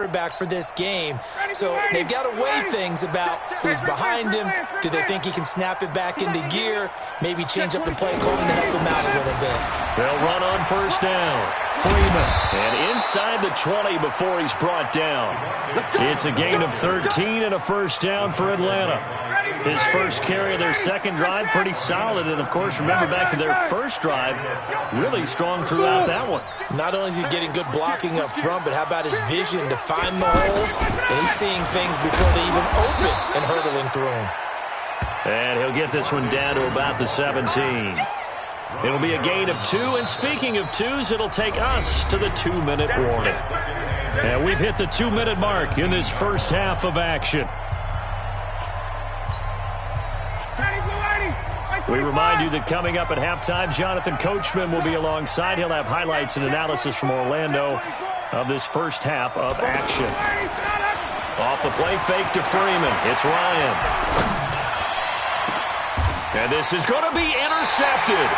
quarterback for this game. So they've got to weigh things about who's behind him. Do they think he can snap it back into gear? Maybe change up the play calling to help him out a little bit. They'll run on first down. Freeman, and inside the 20 before he's brought down. It's a gain of 13 and a first down for Atlanta. His first carry of their second drive, pretty solid. And, of course, remember back to their first drive, really strong throughout that one. Not only is he getting good blocking up front, but how about his vision to find the holes? And he's seeing things before they even open and hurdling through them. And he'll get this one down to about the 17. It'll be a gain of 2, and speaking of 2s, it'll take us to the 2-minute warning. And we've hit the 2-minute mark in this first half of action. We remind you that coming up at halftime, Jonathan Coachman will be alongside. He'll have highlights and analysis from Orlando of this first half of action. Off the play fake to Freeman. It's Ryan. And this is going to be intercepted.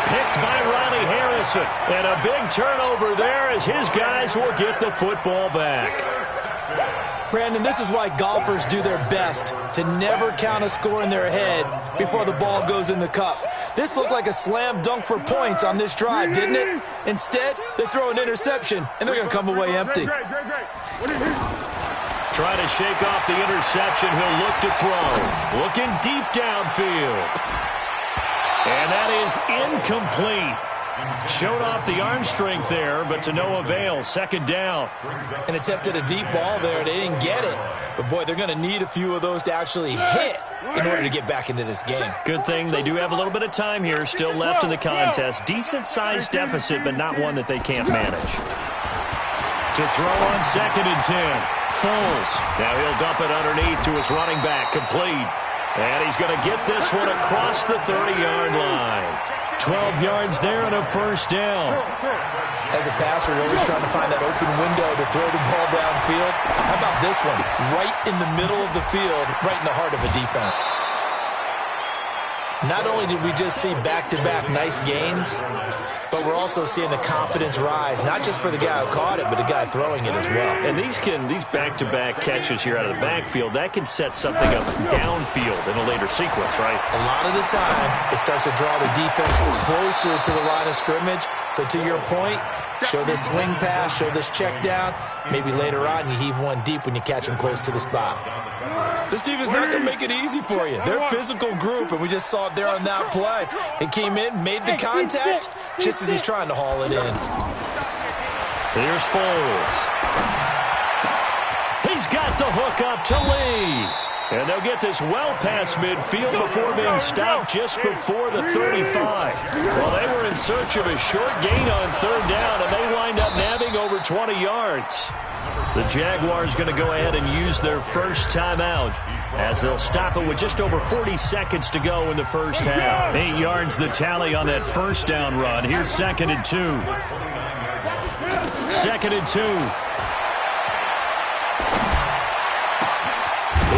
Picked by Riley Harrison. And a big turnover there as his guys will get the football back. Brandon, this is why golfers do their best to never count a score in their head before the ball goes in the cup. This looked like a slam dunk for points on this drive, didn't it? Instead, they throw an interception, and they're going to come away empty. Trying to shake off the interception. He'll look to throw. Looking deep downfield. And that is incomplete. Showed off the arm strength there, but to no avail. Second down. And attempted a deep ball there. They didn't get it. But, boy, they're going to need a few of those to actually hit in order to get back into this game. Good thing they do have a little bit of time here still left in the contest. Decent-sized deficit, but not one that they can't manage. To throw on 2nd and 10. Foles. Now he'll dump it underneath to his running back. Complete. And he's going to get this one across the 30-yard line. 12 yards there and a first down. As a passer, you're always trying to find that open window to throw the ball downfield. How about this one? Right in the middle of the field, right in the heart of a defense. Not only did we just see back-to-back nice gains, but we're also seeing the confidence rise, not just for the guy who caught it, but the guy throwing it as well. And these back-to-back catches here out of the backfield, that can set something up downfield in a later sequence, right? A lot of the time, it starts to draw the defense closer to the line of scrimmage. So to your point, show this swing pass, show this check down. Maybe later on you heave one deep when you catch them close to the spot. This defense is not going to make it easy for you. They're a physical group, and we just saw it there on that play. They came in, made the contact, just as he's trying to haul it in. Here's Foles. He's got the hook up to Lee. And they'll get this well past midfield before being stopped just before the 35. Well, they were in search of a short gain on 3rd down, and they wind up nabbing over 20 yards. The Jaguars going to go ahead and use their first timeout as they'll stop it with just over 40 seconds to go in the first half. 8 yards the tally on that first down run. Here's 2nd and 2. 2nd and 2.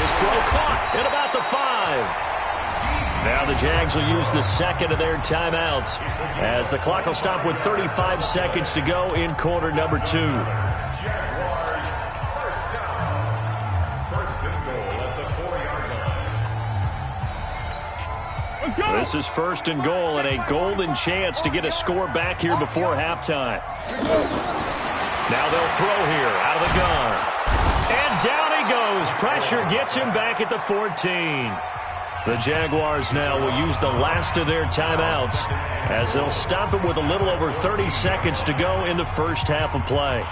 His throw caught at about the 5. Now the Jags will use the second of their timeouts as the clock will stop with 35 seconds to go in quarter number 2. This is 1st and goal and a golden chance to get a score back here before halftime. Now they'll throw here out of the gun. And down he goes. Pressure gets him back at the 14. The Jaguars now will use the last of their timeouts as they'll stop it with a little over 30 seconds to go in the first half of play.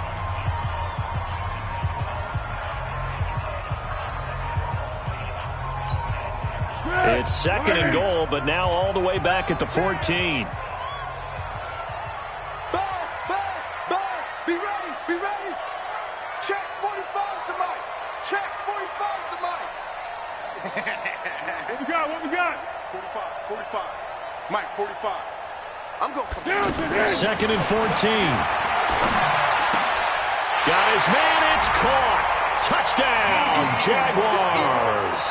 It's 2nd and goal, but now all the way back at the 14. Be ready, be ready. Check 45 to Mike. Check 45 to Mike. What we got? 45. Mike, 45. I'm going for it. 2nd and 14. Got his man, it's caught. Touchdown, Jaguars.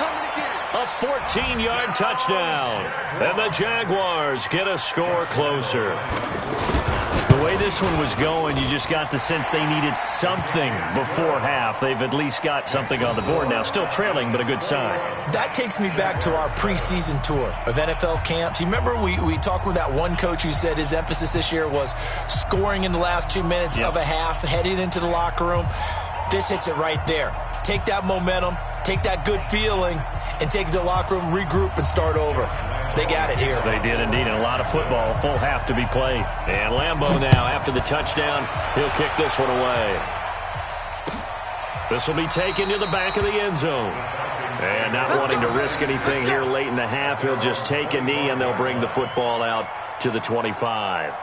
A 14-yard touchdown. And the Jaguars get a score closer. The way this one was going, you just got the sense they needed something before half. They've at least got something on the board now. Still trailing, but a good sign. That takes me back to our preseason tour of NFL camps. You remember we talked with that one coach who said his emphasis this year was scoring in the last 2 minutes of a half, heading into the locker room. This hits it right there. Take that momentum, take that good feeling, and take it to the locker room, regroup, and start over. They got it here. They did indeed, and a lot of football. Full half to be played. And Lambeau now, after the touchdown, he'll kick this one away. This will be taken to the back of the end zone. And not wanting to risk anything here late in the half, he'll just take a knee, and they'll bring the football out to the 25.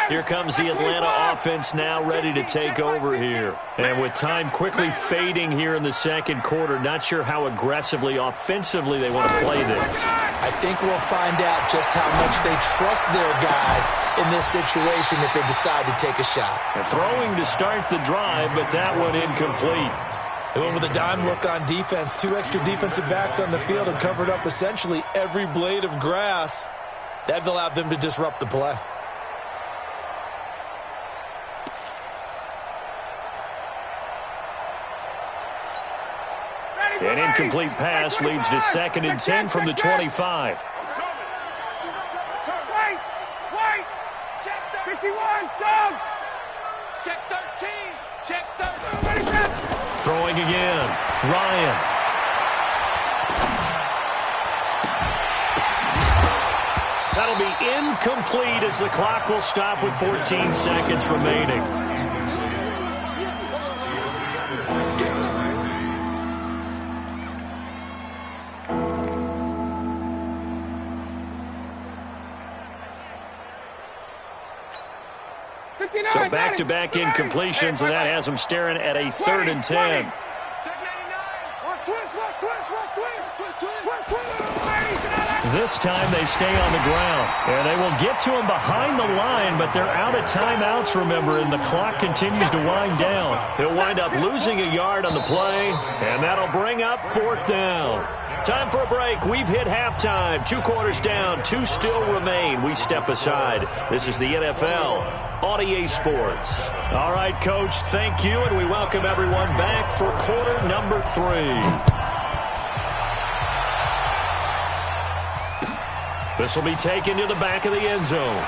Here comes the Atlanta offense now ready to take over here. And with time quickly fading here in the second quarter, not sure how aggressively, offensively they want to play this. I think we'll find out just how much they trust their guys in this situation if they decide to take a shot. They're throwing to start the drive, but that one incomplete. They went with a dime look on defense. 2 extra defensive backs on the field and covered up essentially every blade of grass. That allowed them to disrupt the play. An incomplete pass leads to 2nd and 10 from the 25. Wait! Check 51, Tom! Check 13! Check 13! Throwing again. Ryan. That'll be incomplete as the clock will stop with 14 seconds remaining. So back-to-back incompletions, and that has them staring at a 3rd and 10. This time they stay on the ground, and they will get to him behind the line, but they're out of timeouts, remember, and the clock continues to wind down. He'll wind up losing a yard on the play, and that'll bring up 4th down. Time for a break. We've hit halftime. 2 quarters down. 2 still remain. We step aside. This is the NFL on EA Sports. All right, Coach, thank you, and we welcome everyone back for quarter number 3. This will be taken to the back of the end zone.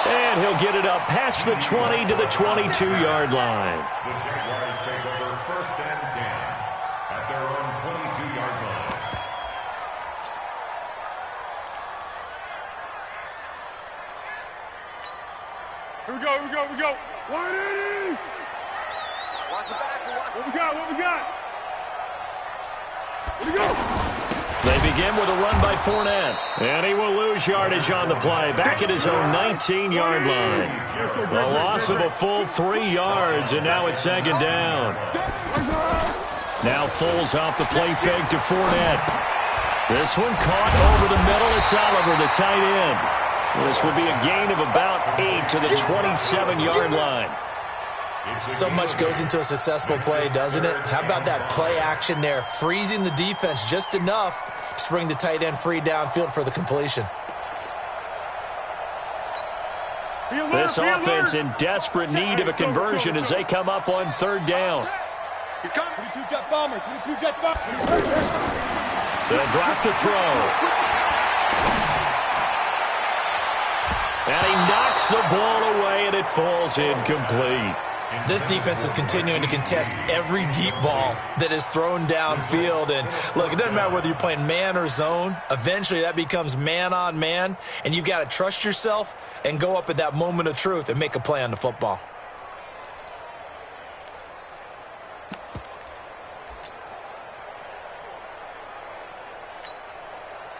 And he'll get it up past the 20 to the 22-yard line. The Jaguars take over 1st and 10 at their own 22-yard line. Here we go. 180! Watch the back. What we got? Here we go! They begin with a run by Fournette. And he will lose yardage on the play. Back at his own 19-yard line. A loss of a full 3 yards, and now it's 2nd down. Now Foles off the play fake to Fournette. This one caught over the middle. It's Oliver, the tight end. This will be a gain of about 8 to the 27-yard line. So much goes into a successful play, doesn't it? How about that play action there, freezing the defense just enough to bring the tight end free downfield for the completion. This offense in desperate need of a conversion as they come up on 3rd down. He's coming. 22 jet bombers. They'll drop the throw. And he knocks the ball away, and it falls incomplete. This defense is continuing to contest every deep ball that is thrown downfield. And, look, it doesn't matter whether you're playing man or zone. Eventually, that becomes man-on-man, and you've got to trust yourself and go up at that moment of truth and make a play on the football.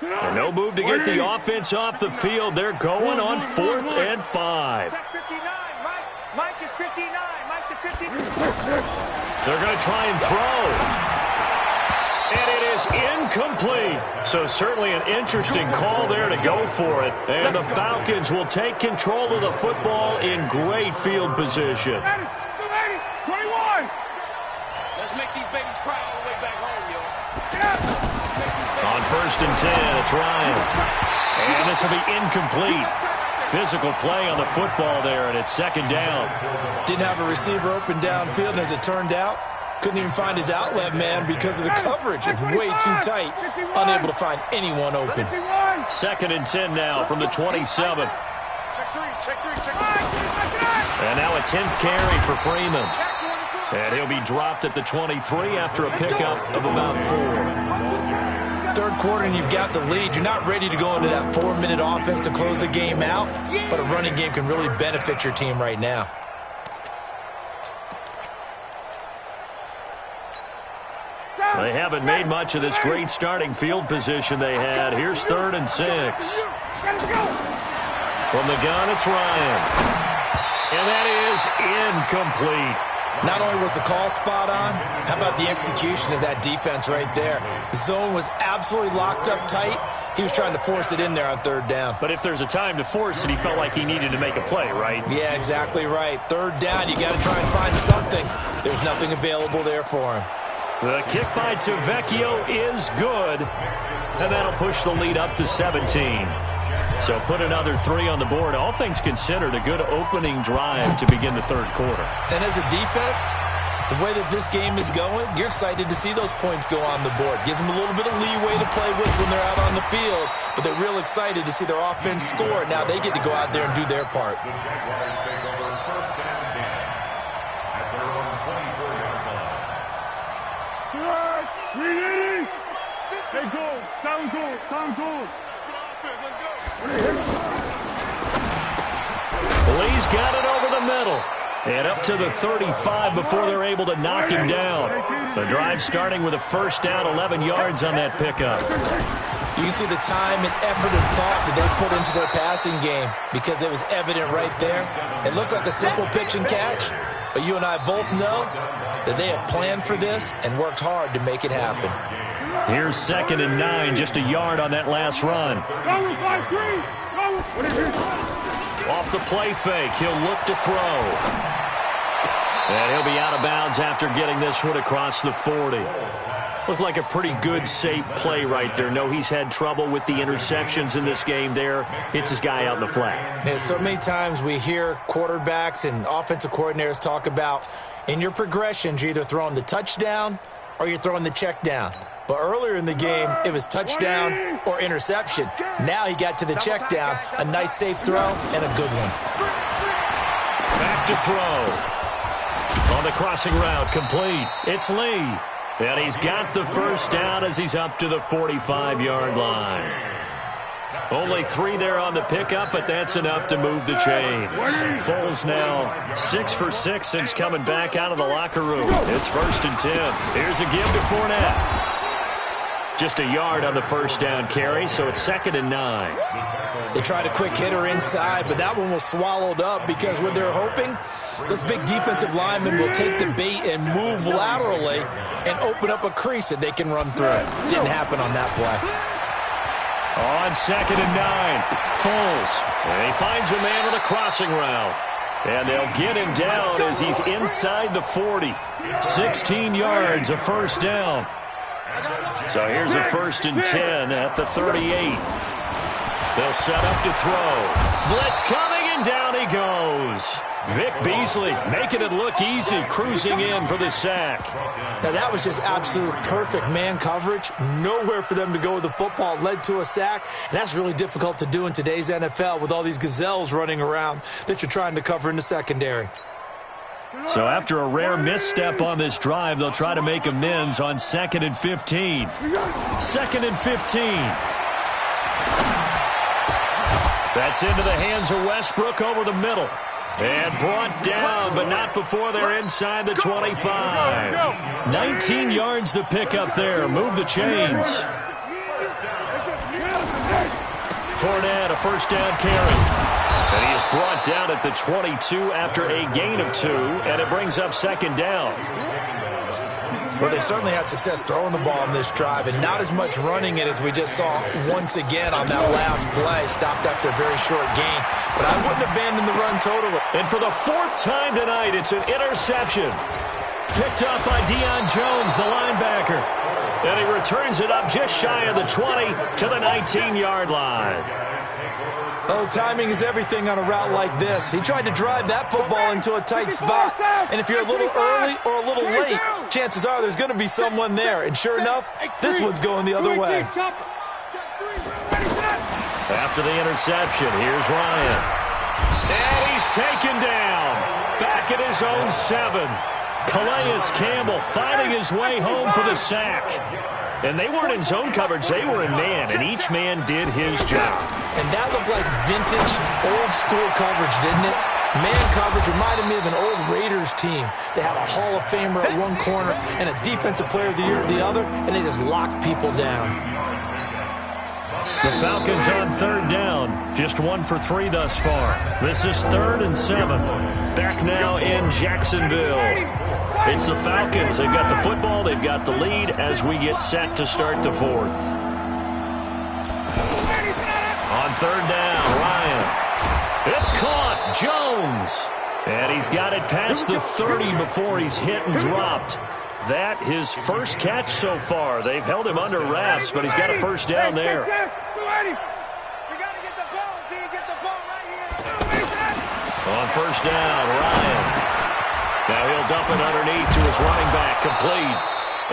And no move to get the offense off the field. They're going on 4th and 5. Check 59, Mike. Mike is 59. Mike to 59. They're going to try and throw. And it is incomplete. So certainly an interesting call there to go for it. And the Falcons will take control of the football in great field position. 21. Let's make these babies cry all the way back home, yo. On 1st and 10, it's Ryan. And this will be incomplete. Physical play on the football there, and it's 2nd down. Didn't have a receiver open downfield, and as it turned out, couldn't even find his outlet man because of the coverage. It's way too tight, unable to find anyone open. 2nd and 10 now from the 27. Check 3. And now a 10th carry for Freeman. And he'll be dropped at the 23 after a pickup of about 4. 3rd quarter and you've got the lead. You're not ready to go into that 4-minute offense to close the game out, but a running game can really benefit your team right now. They haven't made much of this great starting field position they had. Here's 3rd and 6. From the gun, it's Ryan. And that is incomplete. Not only was the call spot on, how about the execution of that defense right there? The zone was absolutely locked up tight. He was trying to force it in there on 3rd down. But if there's a time to force it, he felt like he needed to make a play, right? Yeah, exactly right. 3rd down, you got to try and find something. There's nothing available there for him. The kick by Tavecchio is good, and that'll push the lead up to 17. So put another 3 on the board. All things considered, a good opening drive to begin the 3rd quarter. And as a defense, the way that this game is going, you're excited to see those points go on the board. Gives them a little bit of leeway to play with when they're out on the field, but they're real excited to see their offense score. Now they get to go out there and do their part. The Jaguars take over 1st and 10 at their own 24-yard line. Hey, go. Sound good. Lee's got it over the middle. And up to the 35 before they're able to knock him down. The drive starting with a 1st down, 11 yards on that pickup. You can see the time and effort and thought that they put into their passing game because it was evident right there. It looks like a simple pitch and catch, but you and I both know that they have planned for this and worked hard to make it happen. Here's 2nd and 9, just a yard on that last run. Off the play fake, he'll look to throw. And he'll be out of bounds after getting this one across the 40. Looked like a pretty good, safe play right there. No, he's had trouble with the interceptions in this game there. Hits his guy out in the flat. Yeah, so many times we hear quarterbacks and offensive coordinators talk about in your progressions, you're either throwing the touchdown or you're throwing the check down. But earlier in the game, it was touchdown or interception. Now he got to the check down, a nice safe throw, and a good one. Back to throw. On the crossing route, complete. It's Lee. And he's got the 1st down as he's up to the 45-yard line. Only 3 there on the pickup, but that's enough to move the chains. Foles now 6 for 6 since coming back out of the locker room. It's 1st and 10. Here's a give to Fournette. Just a yard on the 1st down carry, so it's 2nd and 9. They tried a quick hitter inside, but that one was swallowed up because what they're hoping, those big defensive linemen will take the bait and move laterally and open up a crease that they can run through. Didn't happen on that play. On 2nd and 9, Foles. And he finds a man with a crossing route. And they'll get him down as he's inside the 40. 16 yards, a 1st down. So here's a 1st and 10 at the 38. They'll set up to throw. Blitz coming, and down he goes. Vic Beasley making it look easy, cruising in for the sack. Now that was just absolute perfect man coverage. Nowhere for them to go with the football. Led to a sack. And that's really difficult to do in today's NFL with all these gazelles running around that you're trying to cover in the secondary. So after a rare misstep on this drive, they'll try to make amends on 2nd and 15. 2nd and 15. That's into the hands of Westbrook over the middle. And brought down, but not before they're inside the 25. 19 yards to pick up there. Move the chains. Fournette, a first down carry. And he is brought down at the 22 after a gain of 2, and it brings up second down. Well, they certainly had success throwing the ball on this drive, and not as much running it as we just saw once again on that last play. Stopped after a very short gain, but I wouldn't abandon the run totally. And for the 4th time tonight, it's an interception. Picked up by Deion Jones, the linebacker. And he returns it up just shy of the 20 to the 19-yard line. Oh, timing is everything on a route like this. He tried to drive that football into a tight spot. And if you're a little early or a little late, chances are there's going to be someone there. And sure enough, this one's going the other way. After the interception, here's Ryan. And he's taken down. Back at his own 7. Calais Campbell finding his way home for the sack. And they weren't in zone coverage. They were in man, and each man did his job. And that looked like vintage, old-school coverage, didn't it? Man coverage reminded me of an old Raiders team. They had a Hall of Famer at one corner and a Defensive Player of the Year at the other, and they just locked people down. The Falcons on 3rd down. Just 1 for 3 thus far. This is 3rd and 7. Back now in Jacksonville. It's the Falcons. They've got the football. They've got the lead as we get set to start the 4th. On 3rd down, Ryan. It's caught. Jones. And he's got it past the 30 before he's hit and dropped. That his first catch so far. They've held him under wraps, but he's got a first down there. On 1st down, Ryan. Now he'll dump it underneath to his running back, complete.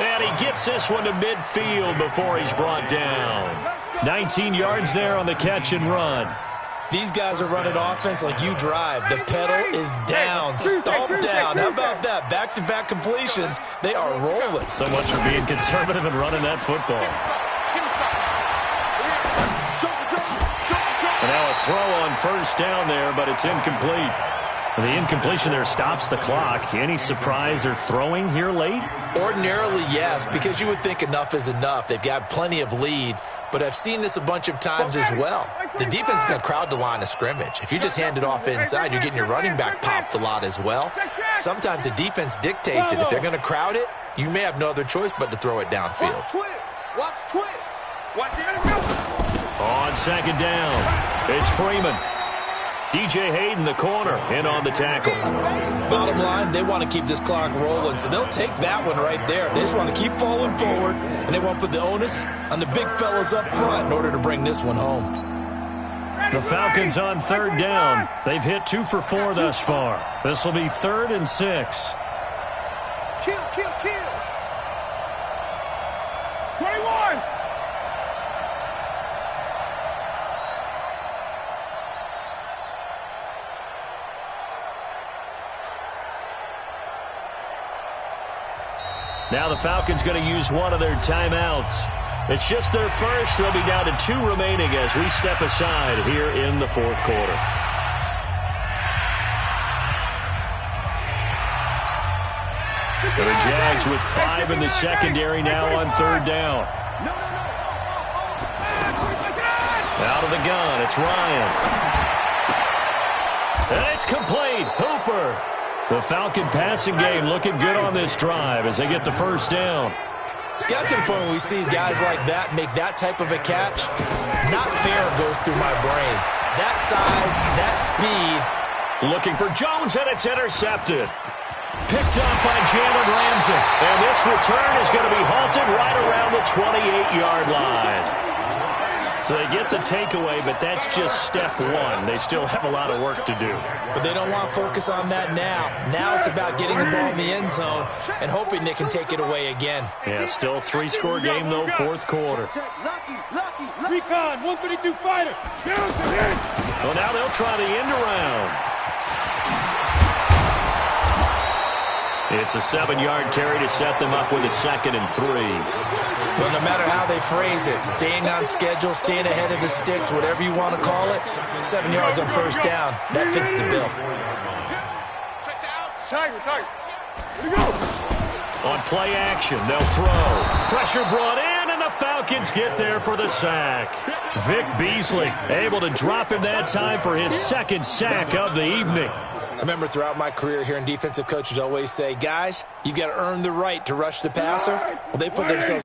And he gets this one to midfield before he's brought down. 19 yards there on the catch and run. These guys are running offense like you drive. The pedal is down, stomped down. How about that? Back-to-back completions. They are rolling. So much for being conservative and running that football. And now a throw on 1st down there, but it's incomplete. The incompletion there stops the clock. Any surprise they're throwing here late? Ordinarily, yes, because you would think enough is enough. They've got plenty of lead, but I've seen this a bunch of times as well. The defense is going to crowd the line of scrimmage. If you just hand it off inside, you're getting your running back popped a lot as well. Sometimes the defense dictates it. If they're going to crowd it, you may have no other choice but to throw it downfield. Watch twist. Watch it. On 2nd down, it's Freeman. DJ Hayden, the corner, in on the tackle. Bottom line, they want to keep this clock rolling, so they'll take that one right there. They just want to keep falling forward, and they want to put the onus on the big fellas up front in order to bring this one home. The Falcons on 3rd down. They've hit 2 for 4 thus far. This will be 3rd and 6. Kill. 21. Now the Falcons going to use one of their timeouts. It's just their first. They'll be down to 2 remaining as we step aside here in the 4th quarter. The Jags with 5 in the secondary now on 3rd down. Out of the gun, it's Ryan. And it's complete. Hooper. The Falcon passing game looking good on this drive as they get the first down. It's got to the point when we see guys like that make that type of a catch. Not fair goes through my brain. That size, that speed. Looking for Jones, and it's intercepted. Picked up by Jalen Ramsey. And this return is going to be halted right around the 28-yard line. So they get the takeaway, but that's just step 1. They still have a lot of work to do. But they don't want to focus on that now. Now it's about getting the ball in the end zone and hoping they can take it away again. Yeah, still 3-score game, though, 4th quarter. Recon, 132 fighter. Well, now they'll try the end around. It's a 7-yard carry to set them up with a 2nd and 3. Well, no matter how they phrase it, staying on schedule, staying ahead of the sticks, whatever you want to call it, 7 yards on 1st down, that fits the bill. On play action, they'll throw. Pressure brought in, and the Falcons get there for the sack. Vic Beasley able to drop him that time for his second sack of the evening. I remember throughout my career hearing defensive coaches always say, guys, you got to earn the right to rush the passer. Well, they put themselves